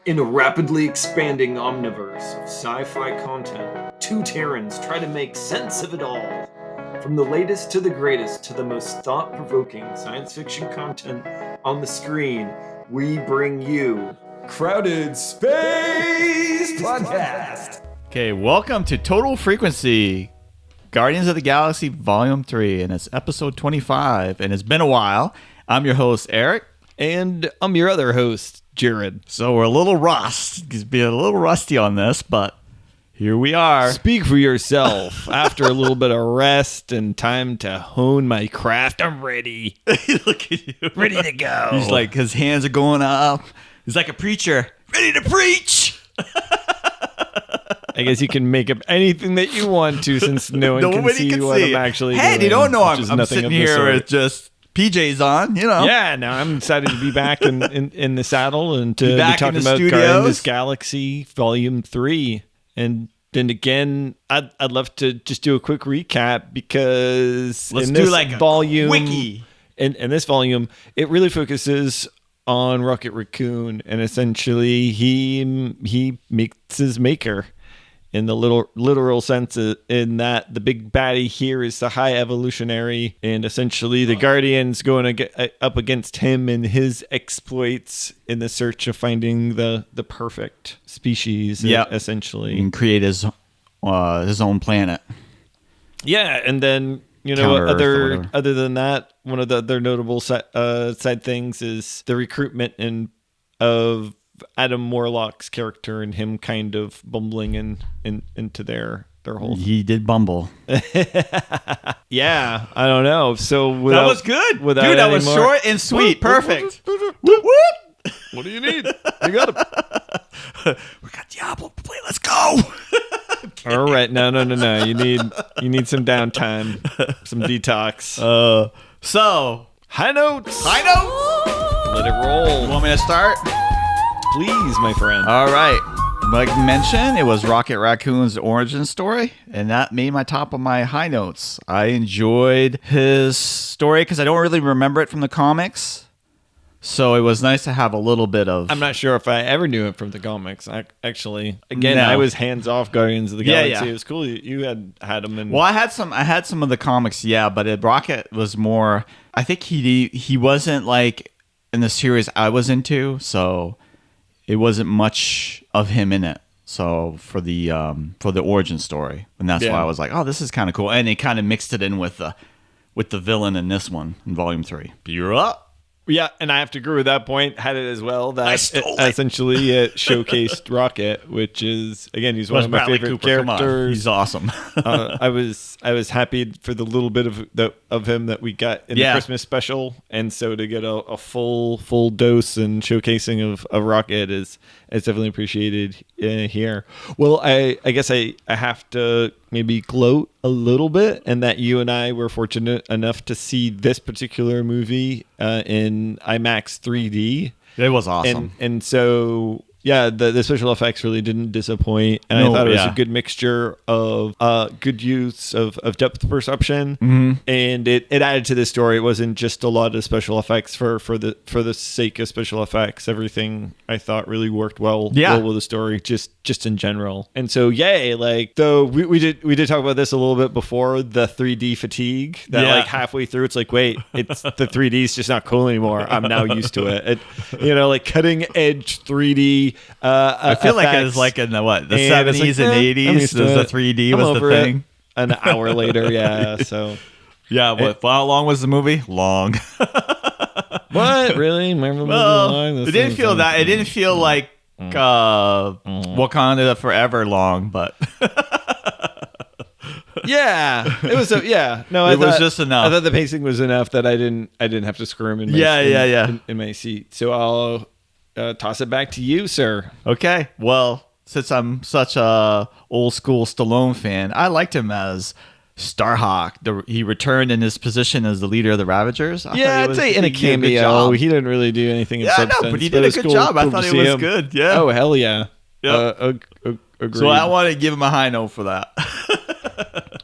In a rapidly expanding omniverse of sci-fi content, two Terrans try to make sense of it all. From the latest to the greatest to the most thought-provoking science fiction content on the screen, we bring you Crowded Space Podcast. Okay, welcome to Total Frequency, Guardians of the Galaxy Vol.3, and it's episode 25, and it's been a while. I'm your host, Eric. And I'm your other host, Jared. So we're a little rusty on this, but here we are. Speak for yourself. After a little bit of rest and time to hone my craft, I'm ready. Look at you. Ready to go. He's like, his hands are going up. He's like a preacher, ready to preach. I guess you can make up anything that you want to since no one can see what I'm actually doing. Hey, you don't know I'm sitting here sort. with just PJs on, you know. Yeah, no, I'm excited to be back in the saddle and to be talking about studios. Guardians Galaxy Vol.3. And then again, I'd love to just do a quick recap because Let's in do this like a volume, wiki. In this volume, it really focuses on Rocket Raccoon, and essentially he makes his maker. In the literal sense, in that the big baddie here is the high evolutionary, and essentially the Guardians going up against him and his exploits in the search of finding the perfect species. Yeah, essentially, and create his own planet. Yeah, and then other than that, one of the other notable side things is the recruitment of Adam Warlock's character and him kind of bumbling into their whole. He did bumble. Yeah, I don't know. So that was good, dude. That was short and sweet, perfect. What do you need? You got it. We got Diablo to play. Let's go. All right, no. You need some downtime, some detox. So high notes. Let it roll. You want me to start? Please, my friend. All right. Like mentioned, it was Rocket Raccoon's origin story, and that made my top of my high notes. I enjoyed his story because I don't really remember it from the comics, so it was nice to have a little bit of... I'm not sure if I ever knew it from the comics, actually. Again, I was hands-off Guardians of the Galaxy. Yeah. It was cool. You had them in... Well, I had some of the comics, yeah, but Rocket was more... I think he wasn't like in the series I was into, so... It wasn't much of him in it, so for the origin story, and that's why I was like, "Oh, this is kind of cool." And they kind of mixed it in with the villain in this one in Vol.3. You're up. Yeah, and I have to agree with that point. Had it as well. That essentially it showcased Rocket, which is again he's one of my favorite characters. He's awesome. I was happy for the little bit of him that we got in the Christmas special, and so to get a full dose and showcasing of Rocket is definitely appreciated here. Well, I guess I have to maybe gloat a little bit, and that you and I were fortunate enough to see this particular movie in IMAX 3D. It was awesome. And so, yeah, the special effects really didn't disappoint. And I thought it was a good mixture of good use of depth perception. And it added to the story. It wasn't just a lot of special effects for the sake of special effects. Everything I thought really worked well with the story, just in general. And so, though we did talk about this a little bit before, the 3D fatigue that like halfway through, it's like, wait, it's the 3D is just not cool anymore. I'm now used to it. Like cutting edge 3D. I feel like it was like in the 70s and 80s. The 3D was the thing. An hour later, yeah. So, yeah. How long was the movie? Long. What really? It didn't feel that. It didn't feel like Wakanda Forever long, but. Yeah, it was. No, it was just enough. I thought the pacing was enough that I didn't have to squirm in my seat. So I'll toss it back to you, sir. Okay. Well, since I'm such a old school Stallone fan, I liked him as Starhawk. He returned in his position as the leader of the Ravagers. I'd say in a cameo. He didn't really do anything in substance. No, but he did a good job. I thought it was good. Yeah. Oh, hell yeah. Yep. Agreed. So I want to give him a high note for that.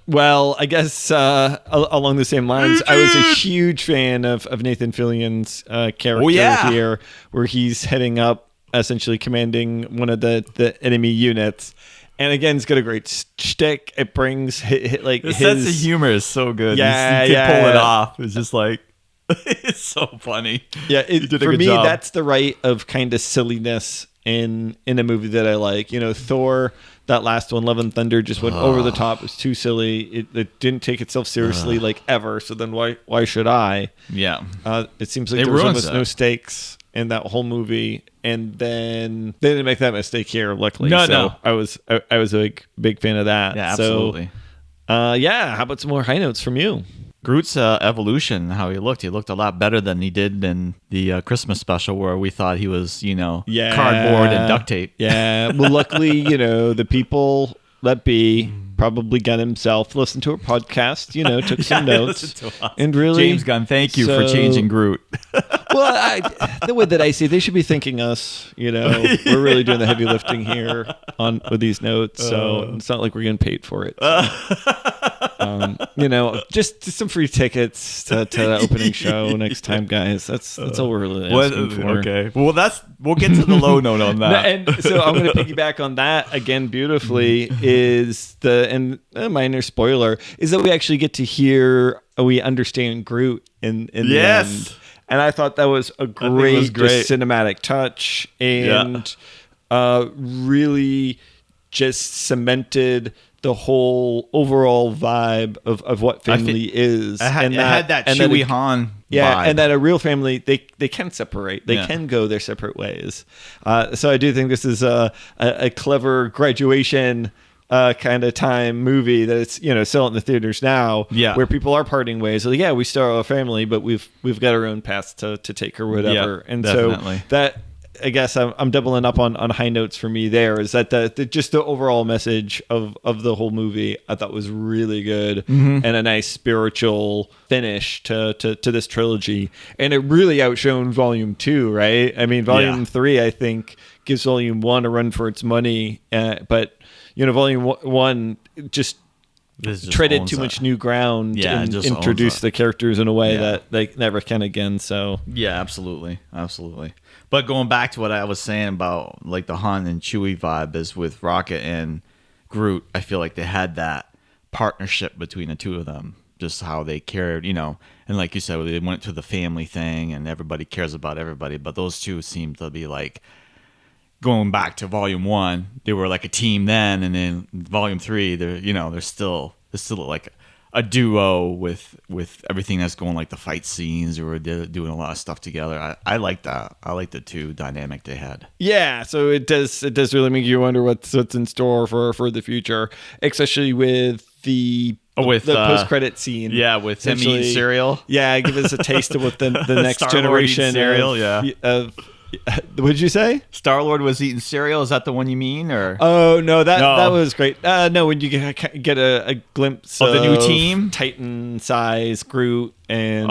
Well, I guess along the same lines, I was a huge fan of Nathan Fillion's character here, where he's heading up essentially commanding one of the enemy units. And again, it's got a great shtick. It brings like his sense of humor is so good. Yeah, you can pull it off. It's just like it's so funny. Yeah, for me, that's the right of kind of silliness in a movie that I like. Thor, that last one, Love and Thunder, just went over the top. It was too silly. It didn't take itself seriously like ever. So then why should I? Yeah. It seems like there was almost no stakes in that whole movie, and then they didn't make that mistake here, luckily. No. I was a big fan of that. Yeah, absolutely. So, how about some more high notes from you? Groot's evolution, how he looked a lot better than he did in the Christmas special, where we thought he was, cardboard and duct tape. Yeah. Well, luckily, the people let B probably Gunn himself listened to our podcast, took some notes, and really, James Gunn, thank you for changing Groot. Well, the way that I see it, they should be thanking us. We're really doing the heavy lifting here with these notes, so it's not like we're getting paid for it. Just some free tickets to the opening show next time, guys. That's all we're really asking for. Okay. Well, we'll get to the low note on that. And so I'm going to piggyback on that again beautifully. Is a minor spoiler is that we actually get to hear we understand Groot in the end. And I thought that was a great. Just cinematic touch and really just cemented the whole overall vibe of what family is. It had that Chewie Han vibe. And that a real family, they can separate. They can go their separate ways. So I do think this is a clever graduation kind of time movie that it's still in the theaters now, where people are parting ways. Like, we still are a family, but we've got our own paths to take or whatever. And definitely. So that, I guess I'm doubling up on high notes for me. There is that just the overall message of the whole movie I thought was really good and a nice spiritual finish to this trilogy, and it really outshone Volume 2, right? I mean, Volume 3 I think gives Volume 1 a run for its money, but Volume 1 just treaded too much new ground and introduced the characters in a way that they never can again. So absolutely. But going back to what I was saying about like the Han and Chewie vibe is with Rocket and Groot, I feel like they had that partnership between the two of them, just how they cared, and like you said, they went to the family thing and everybody cares about everybody, but those two seem to be like, going back to Volume 1, they were like a team then, and then Volume 3, they're still like a duo with everything that's going, like the fight scenes, or they're doing a lot of stuff together. I like that. I like the two dynamic they had. Yeah, so it does really make you wonder what's in store for the future, especially with the post-credit scene. Yeah, with him eating cereal. Yeah, give us a taste of what the next generation cereal. What did you say? Star-Lord was eating cereal. Is that the one you mean? Or oh no, that was great. No, when you get a glimpse of the new team, Titan size Groot and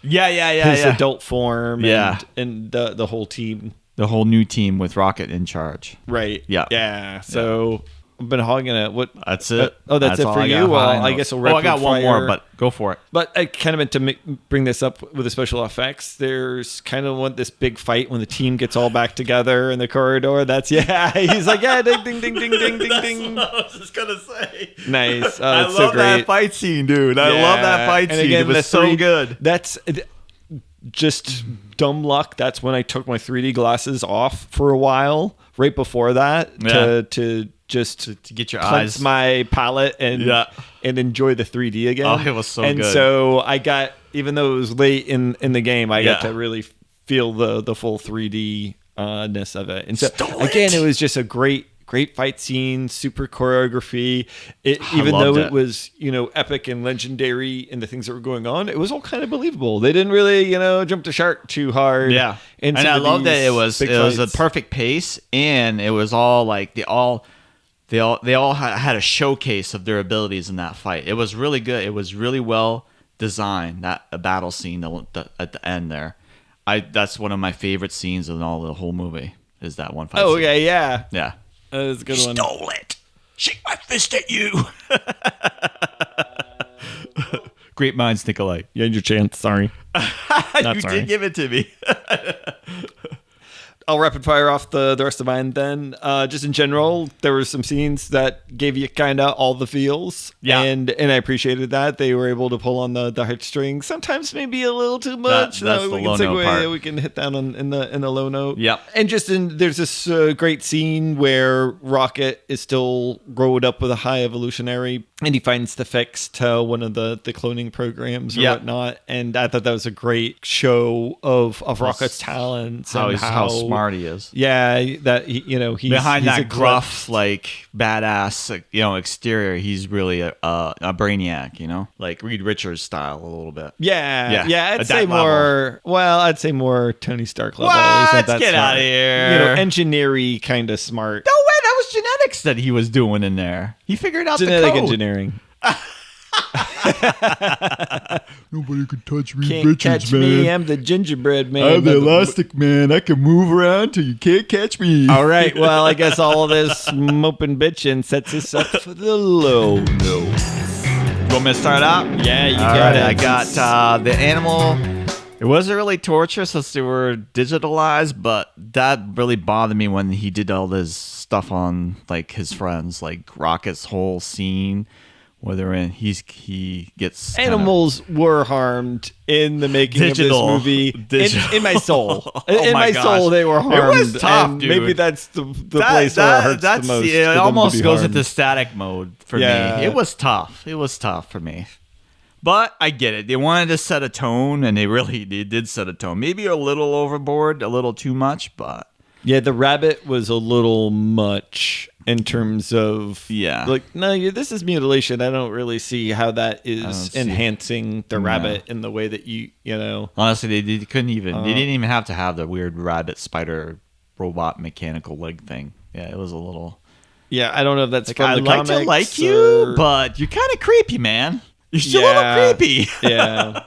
his adult form, and the whole team, the whole new team with Rocket in charge. Right. Yeah. So. I've been hogging it. What? That's it. That's it for you. Well, I guess we'll I got one more, but go for it. But I kind of meant to bring this up with the special effects. There's kind of this big fight when the team gets all back together in the corridor. That's he's like ding ding ding ding ding ding ding. That's what I was just gonna say. Nice. I love that fight scene, dude. I love that fight scene. Again, it was so good. That's just dumb luck. That's when I took my 3D glasses off for a while. Right before that, to get your cleanse eyes, my palette, and enjoy the 3D again. Oh, it was so good. And so I got, even though it was late in the game, I got to really feel the full 3D ness of it. And so again, it was just a great fight scene, super choreography. Even though it was, epic and legendary and the things that were going on, it was all kind of believable. They didn't really, jump the shark too hard. Yeah. And I love that it was a perfect pace, and it was all like they all had a showcase of their abilities in that fight. It was really good. It was really well designed, that a battle scene at the end there. That's one of my favorite scenes in all the whole movie, is that one fight scene. Yeah. Yeah. That was a good one. Stole it. Shake my fist at you. Great minds think alike. You had your chance. Sorry. You did give it to me. I'll rapid fire off the rest of mine then. Just in general, there were some scenes that gave you kind of all the feels. Yeah. And I appreciated that. They were able to pull on the heartstrings. Sometimes maybe a little too much. That's the low note part. We can hit that in the low note. Yep. And there's this great scene where Rocket is still growing up with a high evolutionary, and he finds the fix to one of the cloning programs or whatnot. And I thought that was a great show of Rocket's talents and how smart he is. Yeah, that he's behind he's that gruff, like badass, exterior. He's really a brainiac. Like Reed Richards style a little bit. Yeah. I'd say more. Well, I'd say more Tony Stark level. Let's get out of here. Engineering kind of smart. No way, that was genetics that he was doing in there. He figured out genetic the code. Engineering. Nobody can touch Reed Can't Richards, catch man. me. I'm the gingerbread man. I'm the elastic man. I can move around till you can't catch me. All right. Well, I guess all of this moping bitching sets us up for the low note. You want me to start out? Yeah, you got it. I got the animal. It wasn't really torturous since they were digitalized, but that really bothered me when he did all this stuff on like his friends, like Rocket's whole scene. Whether he gets animals were harmed in the making of this movie. In my soul, in my soul, they were harmed. It was tough, dude. Maybe that's the place where it hurts the most. It almost goes into static mode for me. It was tough. It was tough for me. But I get it. They wanted to set a tone, and they did set a tone. Maybe a little overboard, a little too much, but yeah, the rabbit was a little much. In terms of this is mutilation. I don't really see how that is enhancing the rabbit in the way that you know. Honestly, they couldn't even. They didn't even have to have the weird rabbit spider robot mechanical leg thing. Yeah, it was a little. Yeah, I don't know if that's from I the like comics to like you, but you're kind of creepy, man. You're still a little creepy. Yeah.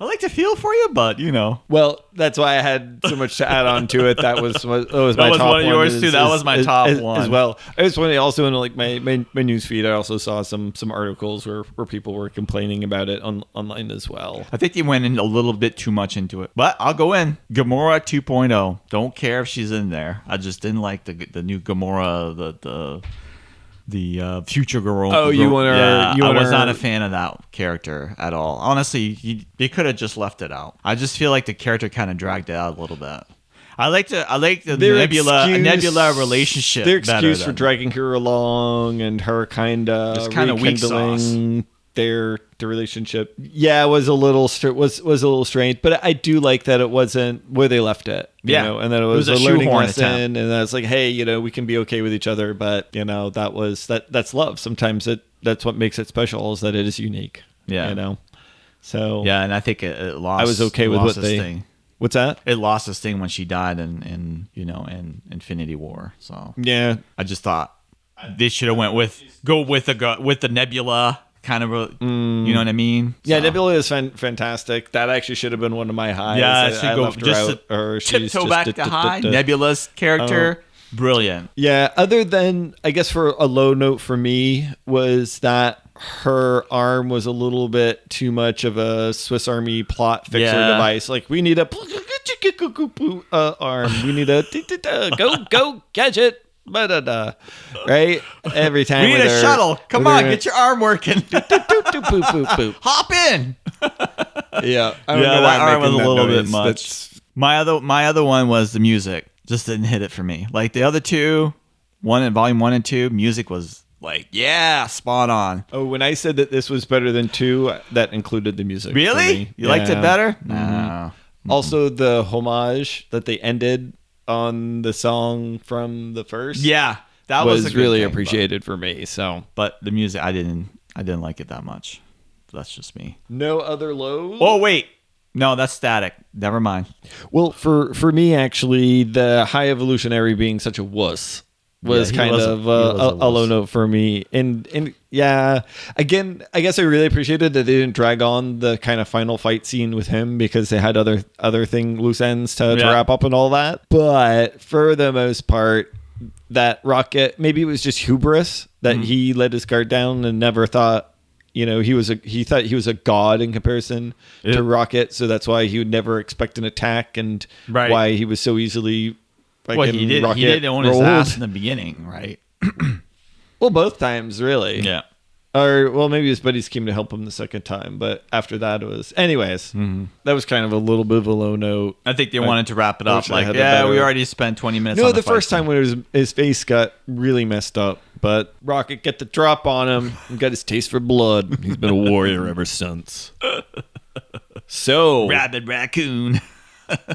I like to feel for you, but Well, that's why I had so much to add on to it. That was my top one. That was one of yours too. That was my top one as well. I was also in like my news feed. I also saw some articles where people were complaining about it online as well. I think they went in a little bit too much into it, but I'll go in. Gamora 2.0. Don't care if she's in there. I just didn't like the new Gamora. The future girl. Oh, you want her? Yeah, I was not a fan of that character at all. Honestly, they could have just left it out. I just feel like the character kind of dragged it out a little bit. I like the Nebula relationship. Their excuse for dragging her along and her kind of weak sauce. Their relationship, was a little strange, but I do like that it wasn't where they left it, and that it was a learning lesson, attempt. And that's like, hey, we can be okay with each other, but that's love. Sometimes that's what makes it special, is that it is unique. So and I think it lost. I was okay with what they. Thing. What's that? It lost its thing when she died in Infinity War. So I just thought they should have went with the Nebula. Kind of, you know what I mean? Yeah, so. Nebula is fantastic. That actually should have been one of my highs. Yeah, I left her out. Tiptoe back to high. Nebula's character, brilliant. Yeah, other than, I guess for a low note for me, was that her arm was a little bit too much of a Swiss Army plot fixer device. Like, we need a arm. We need a go gadget. Right? Every time we need a shuttle. Come on, get your arm working. Hop in. Yeah, I don't know why that arm was a little bit much. My other one was the music. Just didn't hit it for me. Like the other two, volume 1 and 2, music was like, spot on. Oh, when I said that this was better than 2, that included the music. Really? You liked it better? No. Mm-hmm. Also, the homage that they ended on the song from the first, that was really appreciated for me. So, but the music, I didn't like it that much. That's just me. No other lows. Oh wait, no, that's static. Never mind. Well, for me, actually, the high evolutionary being such a wuss was kind of a low note for me. And again, I guess I really appreciated that they didn't drag on the kind of final fight scene with him, because they had other loose ends to wrap up and all that. But for the most part, that Rocket, maybe it was just hubris that he let his guard down and never thought he thought he was a god in comparison to Rocket, so that's why he would never expect an attack, and why he was so easily. He did own his ass in the beginning, right? Well, both times, really. Yeah. Or, well, maybe his buddies came to help him the second time, but after that it was... Anyways, that was kind of a little bit of a low note. I think they wanted to wrap it up. Like, we already spent 20 minutes on the first time when his face got really messed up, but Rocket get the drop on him and got his taste for blood. He's been a warrior ever since. So... Rabid raccoon.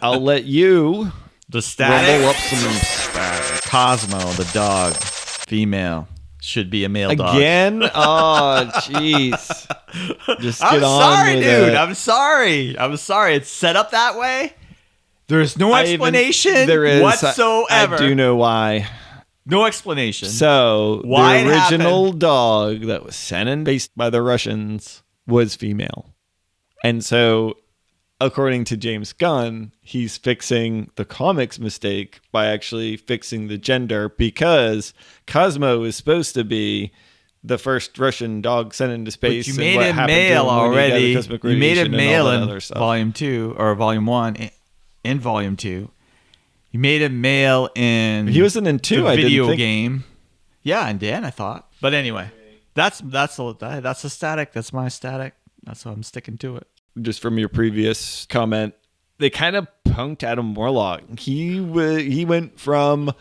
I'll let you... The static. Roll up some static. Cosmo, the dog. Female. Should be a male dog. Again? Oh, jeez. Just get on sorry, with dude. it. I'm sorry. It's set up that way. There's no explanation whatsoever. I do know why. No explanation. So, the original dog that was sent and based by the Russians was female. And so, according to James Gunn, he's fixing the comics mistake by actually fixing the gender, because Cosmo is supposed to be the first Russian dog sent into space. But you made it male already. You made it male in Volume 2 or Volume 1 in Volume 2. You made it male in he wasn't in 2, the video game. Yeah, and Dan, I thought. But anyway, that's the static. That's my static. That's why I'm sticking to it. Just from your previous comment, they kind of punked Adam Warlock. He went from,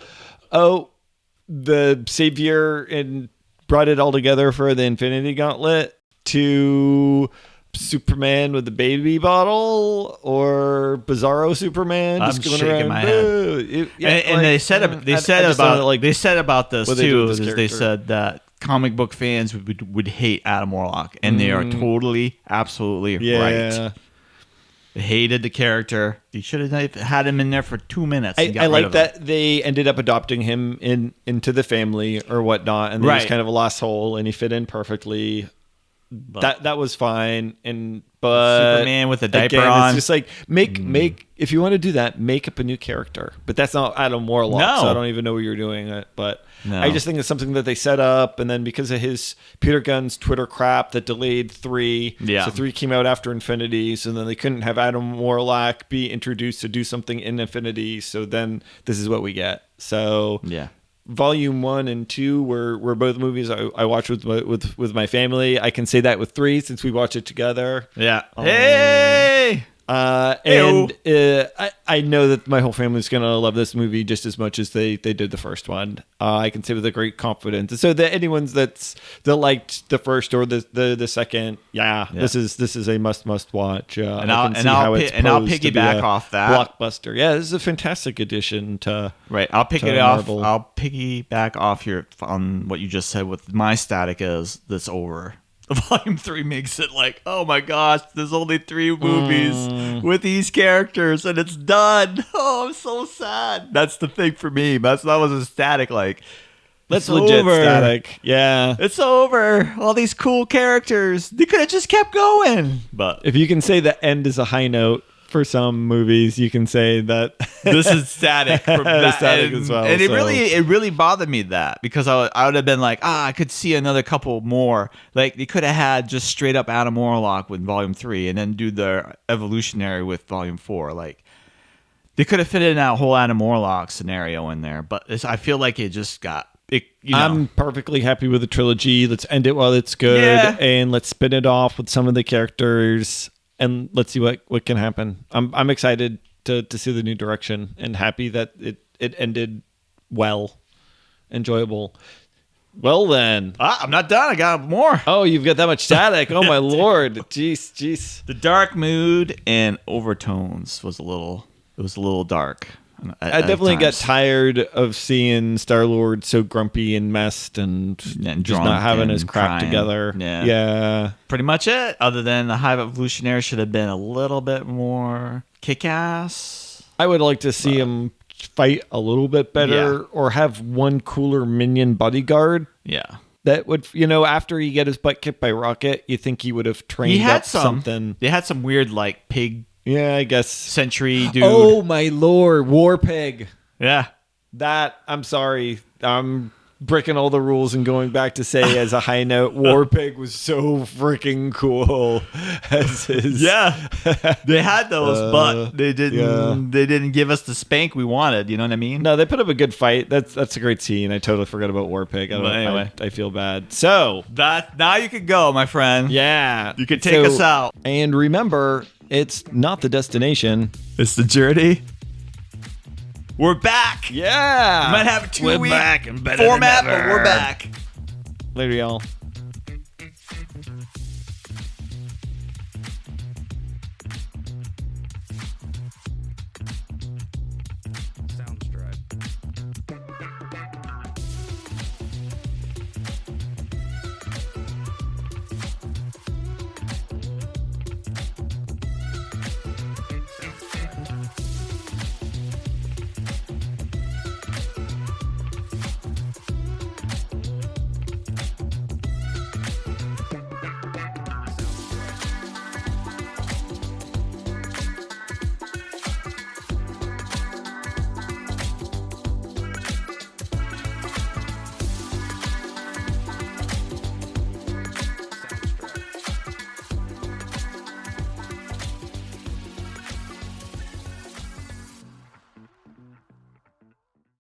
the savior and brought it all together for the Infinity Gauntlet, to Superman with the baby bottle, or Bizarro Superman. I'm just going shaking around. my head. And they said about this too. They said that comic book fans would hate Adam Warlock, and they are totally, absolutely right. They hated the character. They should have had him in there for 2 minutes. I like that they ended up adopting him into the family or whatnot, and he was kind of a lost soul, and he fit in perfectly. But that was fine, but Superman with a diaper on. It's just like make if you want to do that, make up a new character. But that's not Adam Warlock, so I don't even know what you're doing. But I just think it's something that they set up, and then because of his Peter Gunn's Twitter crap that delayed 3, so 3 came out after Infinity, so then they couldn't have Adam Warlock be introduced to do something in Infinity. So then this is what we get. So Volume 1 and 2 were both movies I watched with my family. I can say that with 3 since we watched it together. Yeah. Hey! And I know that my whole family's going to love this movie just as much as they did the first one. I can say with a great confidence. So that anyone that liked the first or the second, this is a must watch. And I'll piggyback off that blockbuster. Yeah, this is a fantastic addition to I'll piggyback off on what you just said with my static is that's over. Volume 3 makes it like, oh my gosh, there's only 3 movies with these characters and it's done. Oh, I'm so sad. That's the thing for me. That was a static like. That's legit static. Yeah. It's over. All these cool characters. They could have just kept going. But if you can say the end is a high note for some movies, you can say that this is static from that. Static as well. And it really bothered me that, because I would have been like, I could see another couple more. Like they could have had just straight up Adam Warlock with Volume 3 and then do the evolutionary with Volume 4. Like they could have fit in that whole Adam Warlock scenario in there, but I feel like it just got. I'm perfectly happy with the trilogy. Let's end it while it's good, and let's spin it off with some of the characters, and let's see what can happen. I'm excited to see the new direction, and happy that it ended well, enjoyable. Well then, I'm not done. I got more. Oh, you've got that much static. Oh my lord, jeez. The dark mood and overtones was a little dark. I definitely got tired of seeing Star-Lord so grumpy and messed and just not having his crap together. Yeah. Pretty much it. Other than the Hive Evolutionary should have been a little bit more kick-ass. I would like to see him fight a little bit better or have one cooler minion bodyguard. Yeah. That would, after he get his butt kicked by Rocket, you think he would have trained something. They had some weird, like, pig. Yeah, I guess. Sentry dude. Oh, my lord. War pig. Yeah. That, I'm sorry. breaking all the rules and going back to say as a high note, Warpig was so freaking cool as his. Yeah, they had those, but they didn't. Yeah. They didn't give us the spank we wanted. You know what I mean? No, they put up a good fight. That's a great scene. I totally forgot about Warpig. Anyway. I feel bad. So That now you could go, my friend. yeah, You could take us out. And remember, it's not the destination. It's the journey. We're back. Yeah, We might have a 2 week back and better than format, but ever. we're back. Later, y'all.